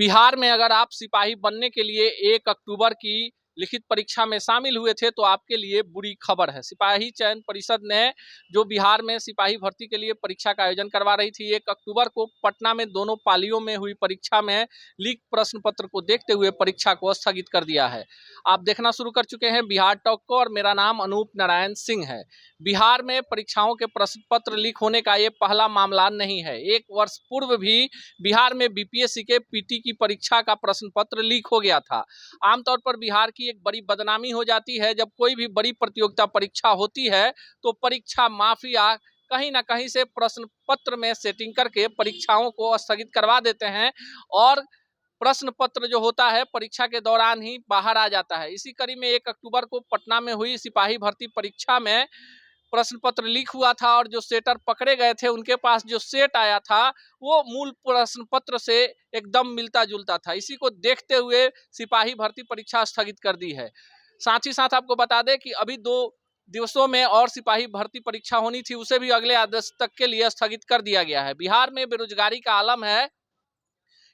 बिहार में अगर आप सिपाही बनने के लिए 1 अक्टूबर की लिखित परीक्षा में शामिल हुए थे तो आपके लिए बुरी खबर है। सिपाही चयन परिषद ने जो बिहार में सिपाही भर्ती के लिए परीक्षा का आयोजन करवा रही थी, 1 अक्टूबर को पटना में दोनों पालियों में हुई परीक्षा में लीक प्रश्न पत्र को देखते हुए परीक्षा को स्थगित कर दिया है। आप देखना शुरू कर चुके हैं बिहार टॉक को और मेरा नाम अनूप नारायण सिंह है। बिहार में परीक्षाओं के प्रश्न पत्र लीक होने का ये पहला मामला नहीं है। 1 वर्ष पूर्व भी बिहार में बीपीएससी के पीटी की परीक्षा का प्रश्न पत्र लीक हो गया था। आमतौर पर बिहार की एक बड़ी बदनामी हो जाती है, जब कोई भी बड़ी प्रतियोगिता परीक्षा होती है तो परीक्षा माफिया कहीं ना कहीं से प्रश्न पत्र में सेटिंग करके परीक्षाओं को स्थगित करवा देते हैं और प्रश्न पत्र जो होता है परीक्षा के दौरान ही बाहर आ जाता है। इसी कड़ी में 1 अक्टूबर को पटना में हुई सिपाही भर्ती परीक्षा में प्रश्न पत्र लीक हुआ था और जो सेटर पकड़े गए थे उनके पास जो सेट आया था वो मूल प्रश्न पत्र से एकदम मिलता जुलता था। इसी को देखते हुए सिपाही भर्ती परीक्षा स्थगित कर दी है। साथ ही साथ आपको बता दें कि अभी 2 दिवसों में और सिपाही भर्ती परीक्षा होनी थी, उसे भी अगले आदेश तक के लिए स्थगित कर दिया गया है। बिहार में बेरोजगारी का आलम है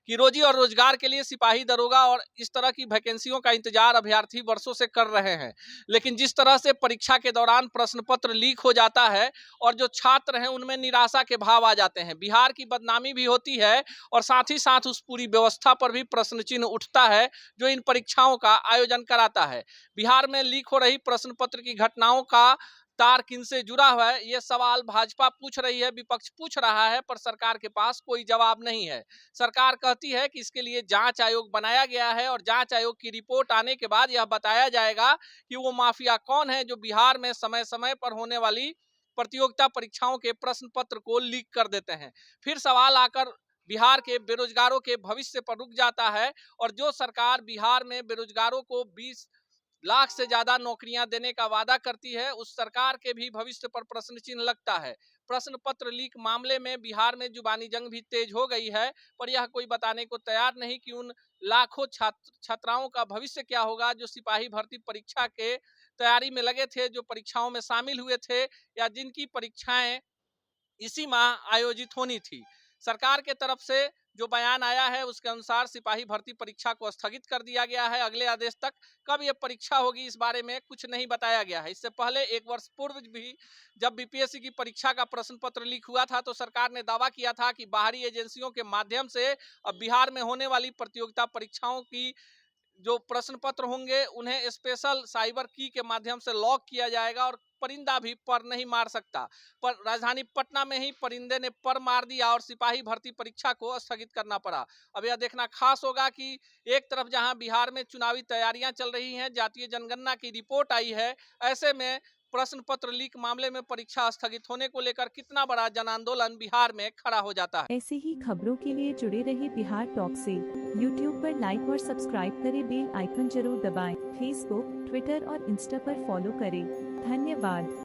कि रोजी और रोजगार के लिए सिपाही दरोगा और इस तरह की वैकेंसियों का इंतजार अभ्यर्थी वर्षों से कर रहे हैं, लेकिन जिस तरह से परीक्षा के दौरान प्रश्न पत्र लीक हो जाता है और जो छात्र हैं उनमें निराशा के भाव आ जाते हैं, बिहार की बदनामी भी होती है और साथ ही साथ उस पूरी व्यवस्था पर भी प्रश्न चिन्ह उठता है जो इन परीक्षाओं का आयोजन कराता है। बिहार में लीक हो रही प्रश्न पत्र की घटनाओं का तार किनसे जुड़ा हुआ है, ये सवाल भाजपा पूछ रही है, विपक्ष पूछ रहा है, पर सरकार के पास कोई जवाब नहीं है। सरकार कहती है कि इसके लिए जांच आयोग बनाया गया है और जांच आयोग की रिपोर्ट आने के बाद यह बताया जाएगा कि वो माफिया कौन है जो बिहार में समय समय पर होने वाली प्रतियोगिता परीक्षाओं के प्रश्न पत्र को लीक कर देते हैं। फिर सवाल आकर बिहार के बेरोजगारों के भविष्य पर रुक जाता है और जो सरकार बिहार में बेरोजगारों को 20 लाख से ज्यादा नौकरियां देने का वादा करती है, उस सरकार के भी भविष्य पर प्रश्न चिन्ह लगता है। प्रश्न पत्र लीक मामले में बिहार में जुबानी जंग भी तेज हो गई है, पर यह कोई बताने को तैयार नहीं कि उन लाखों छात्राओं का भविष्य क्या होगा जो सिपाही भर्ती परीक्षा के तैयारी में लगे थे, जो परीक्षाओं में शामिल हुए थे या जिनकी परीक्षाएं इसी माह आयोजित होनी थी। सरकार के तरफ से जो बयान आया है उसके अनुसार सिपाही भर्ती परीक्षा को स्थगित कर दिया गया है अगले आदेश तक। कब यह परीक्षा होगी इस बारे में कुछ नहीं बताया गया है। इससे पहले 1 वर्ष पूर्व भी जब बीपीएससी की परीक्षा का प्रश्न पत्र लीक हुआ था तो सरकार ने दावा किया था कि बाहरी एजेंसियों के माध्यम से अब बिहार में होने वाली प्रतियोगिता परीक्षाओं की जो प्रश्न पत्र होंगे उन्हें स्पेशल साइबर की के माध्यम से लॉक किया जाएगा और परिंदा भी पर नहीं मार सकता। पर राजधानी पटना में ही परिंदे ने पर मार दिया और सिपाही भर्ती परीक्षा को स्थगित करना पड़ा। अब यह देखना खास होगा कि एक तरफ जहां बिहार में चुनावी तैयारियां चल रही हैं, जातीय जनगणना की रिपोर्ट आई है, ऐसे में प्रश्न पत्र लीक मामले में परीक्षा स्थगित होने को लेकर कितना बड़ा जन आंदोलन बिहार में खड़ा हो जाता है। ऐसे ही खबरों के लिए जुड़े रहिए बिहार टॉक से। यूट्यूब पर लाइक और सब्सक्राइब करें, बेल आइकन जरूर दबाएं। फेसबुक, ट्विटर और इंस्टा पर फॉलो करें। धन्यवाद।